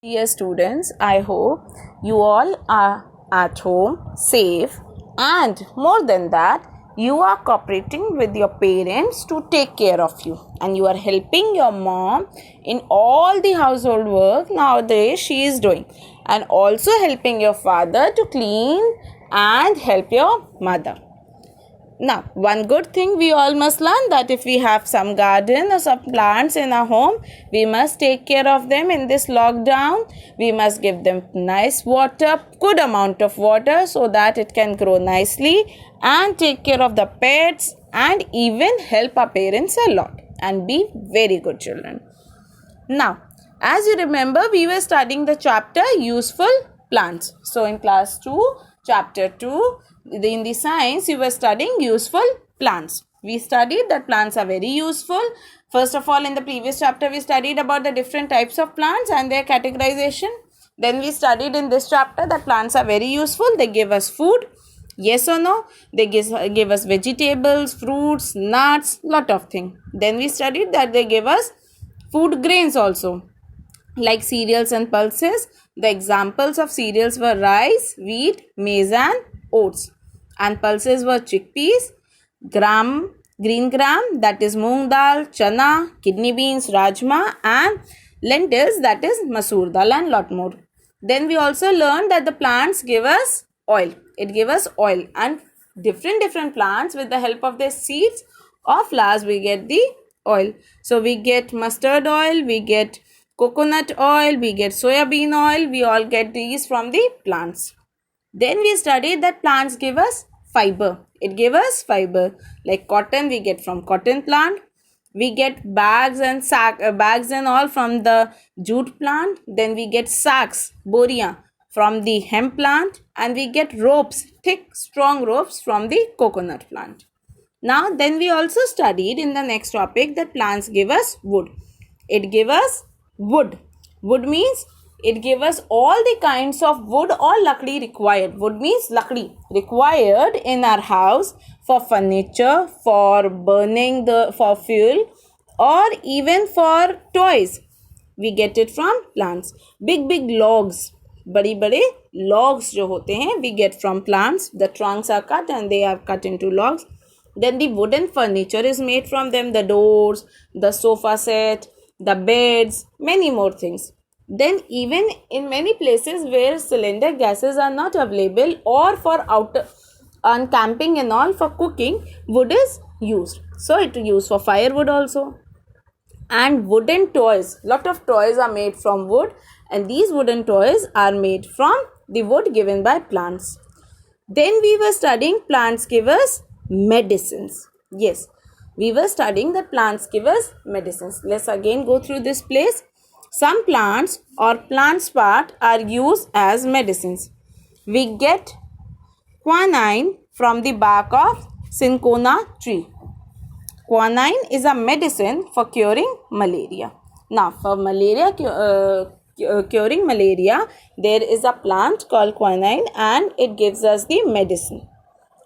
Dear students, I hope you all are at home, safe, and more than that, you are cooperating with your parents to take care of you, and you are helping your mom in all the household work nowadays she is doing, and also helping your father to clean and help your mother. Now, one good thing we all must learn that if we have some garden or some plants in our home, we must take care of them in this lockdown. We must give them nice water, good amount of water so that it can grow nicely and take care of the pets and even help our parents a lot and be very good children. Now, as you remember, we were studying the chapter Useful Plants. So, in class 2, chapter 2, in the science, you were studying useful plants. We studied that plants are very useful. First of all, in the previous chapter, we studied about the different types of plants and their categorization. Then we studied in this chapter that plants are very useful. They give us food. Yes or no? They give us vegetables, fruits, nuts, lot of things. Then we studied that they give us food grains also, like cereals and pulses. The examples of cereals were rice, wheat, maize and oats. And pulses were chickpeas, green gram, that is moong dal, chana, kidney beans, rajma, and lentils, that is masoor dal, and lot more. Then we also learned that the plants give us oil. It gives us oil, and different plants, with the help of their seeds or flowers, we get the oil. So we get mustard oil, we get coconut oil, we get soya bean oil. We all get these from the plants. Then we studied that plants give us fiber. It gives us fiber. Like cotton, we get from cotton plant. We get bags and all from the jute plant. Then we get sacks, boria, from the hemp plant. And we get ropes, thick, strong ropes from the coconut plant. Now, then we also studied in the next topic that plants give us wood. It gives us wood. Wood means it gives us all the kinds of wood or lakdi required. Wood means lakdi required in our house for furniture, for burning for fuel, or even for toys. We get it from plants. Big logs, बड़े logs जो होते हैं, we get from plants. The trunks are cut and they are cut into logs. Then the wooden furniture is made from them, the doors, the sofa set, the beds, many more things. Then even in many places where cylinder gases are not available, or for on camping and all, for cooking, wood is used. So it is used for firewood also. And wooden toys, lot of toys are made from wood, and these wooden toys are made from the wood given by plants. Then we were studying plants give us medicines. Yes, we were studying that plants give us medicines. Let's again go through this place. Some plants or plants part are used as medicines. We get quinine from the bark of cinchona tree. Quinine is a medicine for curing malaria. Now, for curing malaria, there is a plant called quinine, and it gives us the medicine.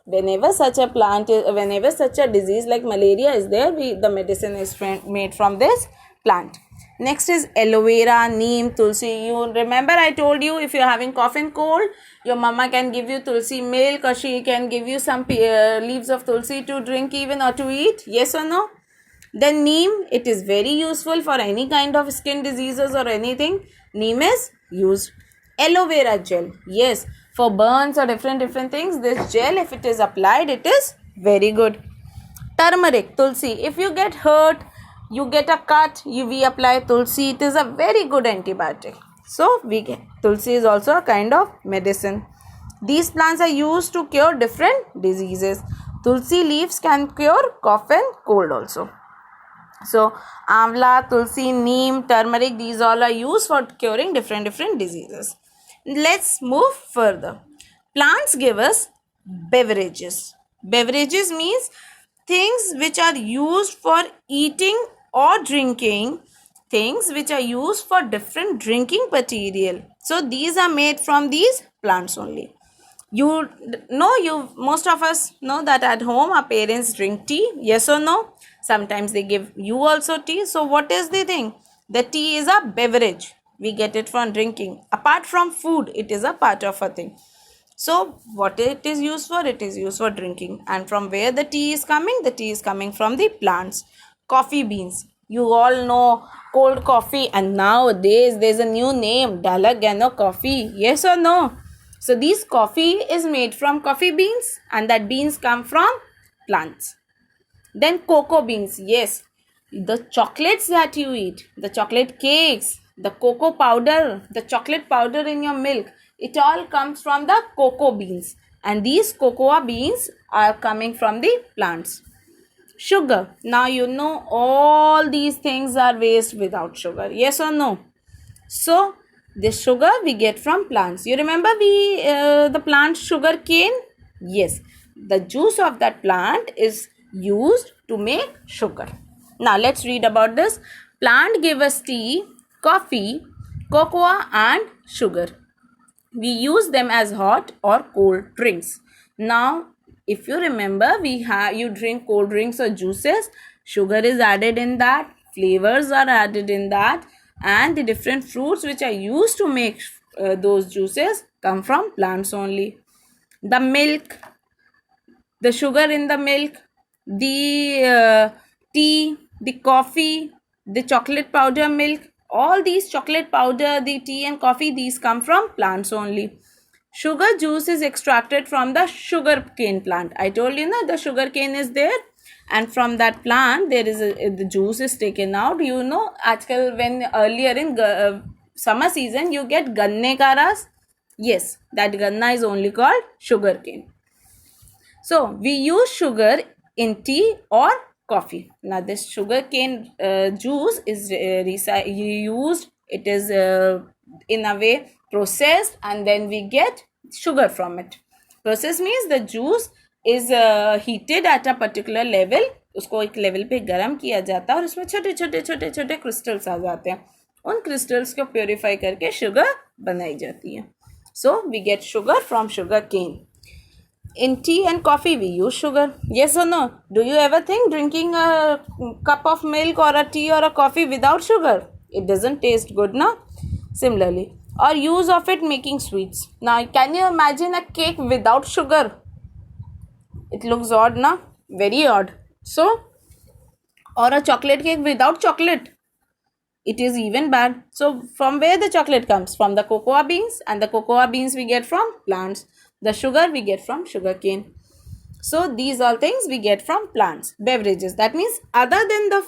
Whenever such a disease like malaria is there, the medicine is made from this plant. Next is aloe vera, neem, tulsi. You remember I told you, if you're having cough and cold, your mama can give you tulsi milk, or she can give you some leaves of tulsi to drink even, or to eat. Yes or no? Then neem, it is very useful for any kind of skin diseases or anything. Neem is used. Aloe vera gel, yes, for burns or different things, this gel, if it is applied, it is very good. Turmeric, tulsi, if you get hurt, you get a cut, we apply tulsi. It is a very good antibiotic. So tulsi is also a kind of medicine. These plants are used to cure different diseases. Tulsi leaves can cure cough and cold also. So amla, tulsi, neem, turmeric, these all are used for curing different diseases. Let's move further. Plants give us beverages. Beverages means things which are used for eating or drinking, things which are used for different drinking material. So these are made from these plants only. Most of us know that at home our parents drink tea. Yes or no? Sometimes they give you also tea. So what is the thing? The tea is a beverage. We get it from drinking. Apart from food, it is a part of a thing. So what it is used for? It is used for drinking. And from where the tea is coming? The tea is coming from the plants. Coffee beans. You all know cold coffee, and nowadays there's a new name, Dalgona coffee. Yes or no? So this coffee is made from coffee beans, and that beans come from plants. Then cocoa beans. Yes, the chocolates that you eat, the chocolate cakes, the cocoa powder, the chocolate powder in your milk, it all comes from the cocoa beans, and these cocoa beans are coming from the plants. Sugar. Now you know all these things are waste without sugar. Yes or no? So this sugar we get from plants. You remember the plant sugar cane? Yes, the juice of that plant is used to make sugar. Now let's read about this. Plant give us tea, coffee, cocoa and sugar. We use them as hot or cold drinks. Now if you remember, you drink cold drinks or juices, sugar is added in that, flavors are added in that, and the different fruits which are used to make those juices come from plants only. The milk, the sugar in the milk, the tea, the coffee, the chocolate powder milk, all these chocolate powder, the tea and coffee, these come from plants only. Sugar juice is extracted from the sugar cane plant. I told you the sugar cane is there, and from that plant there is the juice is taken out. You know, आजकल when earlier in summer season you get ganne ka ras. Yes, that ganna is only called sugar cane. So we use sugar in tea or coffee. Now this sugar cane juice is used. It is in a way processed, and then we get sugar from it. Process means the juice is heated at a particular level. उसको एक level पे गर्म किया जाता है और उसमें छोटे छोटे छोटे छोटे क्रिस्टल्स आ जाते हैं. उन क्रिस्टल्स को प्योरीफाई करके शुगर बनाई जाती है. So we get sugar from sugar cane. In tea and coffee we use sugar. Yes or no? Do you ever think drinking a cup of milk or a tea or a coffee without sugar? It doesn't taste good, no? Similarly, or use of it making sweets. Now can you imagine a cake without sugar? It looks odd, no? Very odd. So, or a chocolate cake without chocolate, it is even bad. So from where the chocolate comes? From the cocoa beans, and the cocoa beans we get from plants. The sugar we get from sugar cane. So these all things we get from plants. Beverages, that means other than the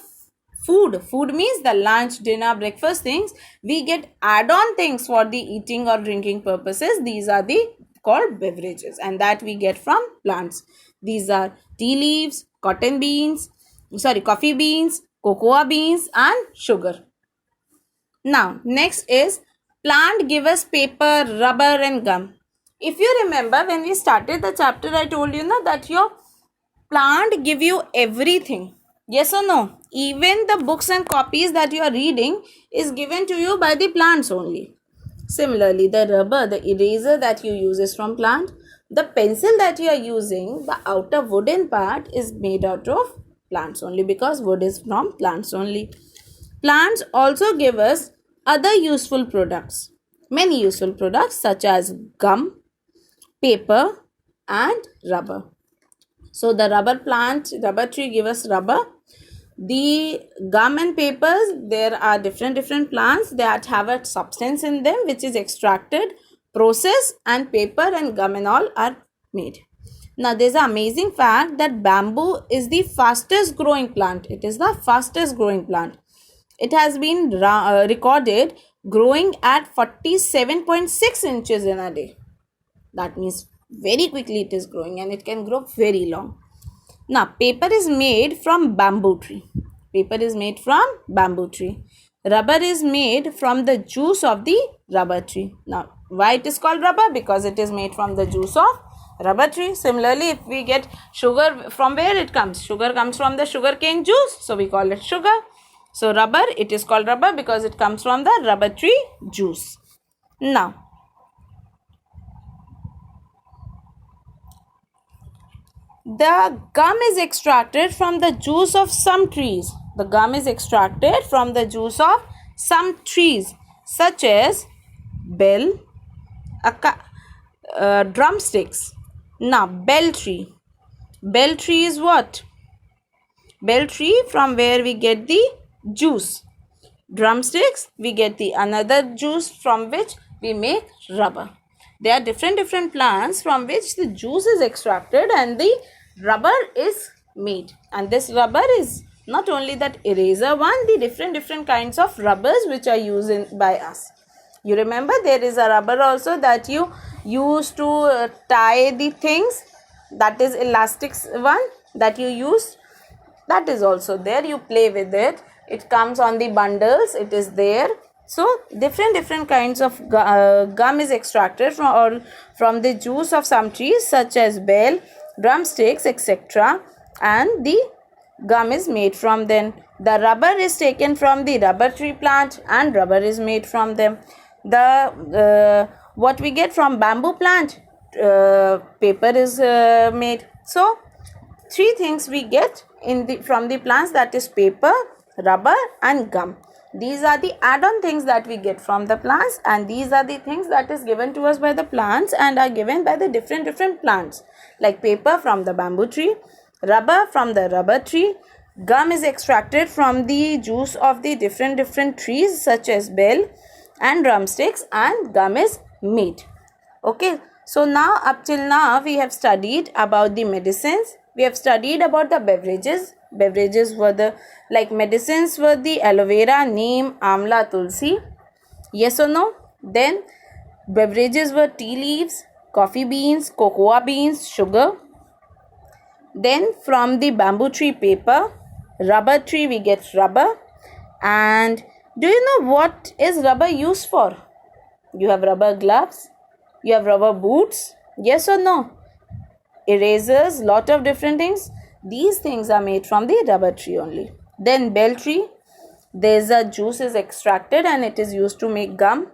food means the lunch, dinner, breakfast things, we get add-on things for the eating or drinking purposes. These are the called beverages, and that we get from plants. These are tea leaves, coffee beans, cocoa beans and sugar. Now next is plant give us paper, rubber and gum. If you remember, when we started the chapter, I told you that your plant give you everything. Yes or no? Even the books and copies that you are reading is given to you by the plants only. Similarly, the rubber, the eraser that you use is from plant. The pencil that you are using, the outer wooden part is made out of plants only, because wood is from plants only. Plants also give us other useful products. Many useful products such as gum, paper and rubber. So the rubber tree give us rubber. The gum and papers, there are different plants that have a substance in them which is extracted, processed, and paper and gum and all are made. Now there's an amazing fact that bamboo is the fastest growing plant. It is the fastest growing plant. It has been recorded growing at 47.6 inches in a day. That means very quickly it is growing, and it can grow very long. Now paper is made from bamboo tree. Rubber is made from the juice of the rubber tree. Now why it is called rubber? Because it is made from the juice of rubber tree. Similarly, if we get sugar, from where it comes? Sugar comes from the sugar cane juice, so we call it sugar. So rubber, it is called rubber because it comes from the rubber tree juice. Now the gum is extracted from the juice of some trees. such as bell, drumsticks. Now, bell tree. Bell tree is what? Bell tree, from where we get the juice. Drumsticks, we get the another juice from which we make rubber. There are different plants from which the juice is extracted and the rubber is made. And this rubber is not only that eraser one, the different kinds of rubbers which are used by us. You remember there is a rubber also that you use to tie the things, that is elastic one that you use, that is also there. You play with it, it comes on the bundles, it is there. So different kinds of gum is extracted from the juice of some trees such as bell, drumsticks, etc. and the gum is made from them. The rubber is taken from the rubber tree plant and rubber is made from them. The what we get from bamboo plant, paper is made. So three things we get from the plants, that is paper, rubber and gum. These are the add-on things that we get from the plants, and these are the things that is given to us by the plants and are given by the different plants, like paper from the bamboo tree, rubber from the rubber tree, gum is extracted from the juice of the different trees such as bell and drumsticks, and gum is made. Okay, so now up till now we have studied about the medicines, we have studied about the beverages. Beverages were the, like medicines were the aloe vera, neem, amla, tulsi. Yes or no? Then beverages were tea leaves, coffee beans, cocoa beans, sugar. Then from the bamboo tree, paper, rubber tree we get rubber. And do you know what is rubber used for? You have rubber gloves, you have rubber boots. Yes or no? Erasers, lot of different things. These things are made from the rubber tree only. Then bell tree, there's a juice is extracted and it is used to make gum.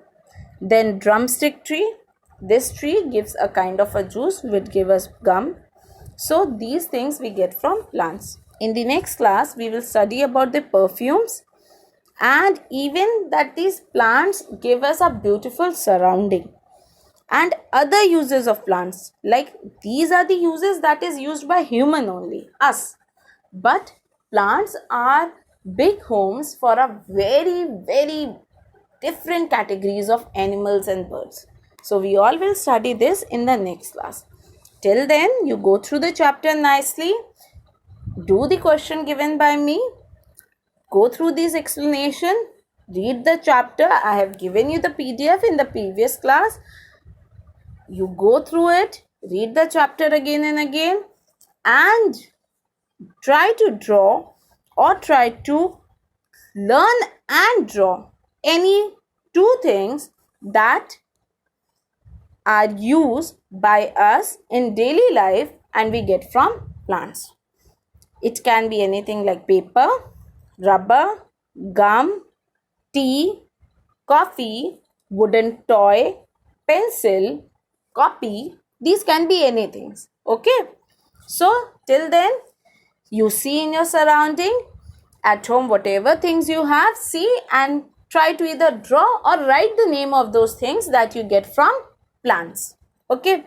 Then drumstick tree, this tree gives a kind of a juice which gives us gum. So these things we get from plants. In the next class we will study about the perfumes, and even that these plants give us a beautiful surrounding, and other uses of plants, like these are the uses that is used by human only, us, but plants are big homes for a very different categories of animals and birds. So we all will study this in the next class. Till then, you go through the chapter nicely, do the question given by me, go through this explanation, read the chapter. I have given you the PDF in the previous class. You go through it, read the chapter again and again, and try to draw or try to learn and draw any two things that are used by us in daily life and we get from plants. It can be anything like paper, rubber, gum, tea, coffee, wooden toy, pencil, copy. These can be anything. Okay, so till then, you see in your surrounding, at home, whatever things you have, see and try to either draw or write the name of those things that you get from plants. Okay,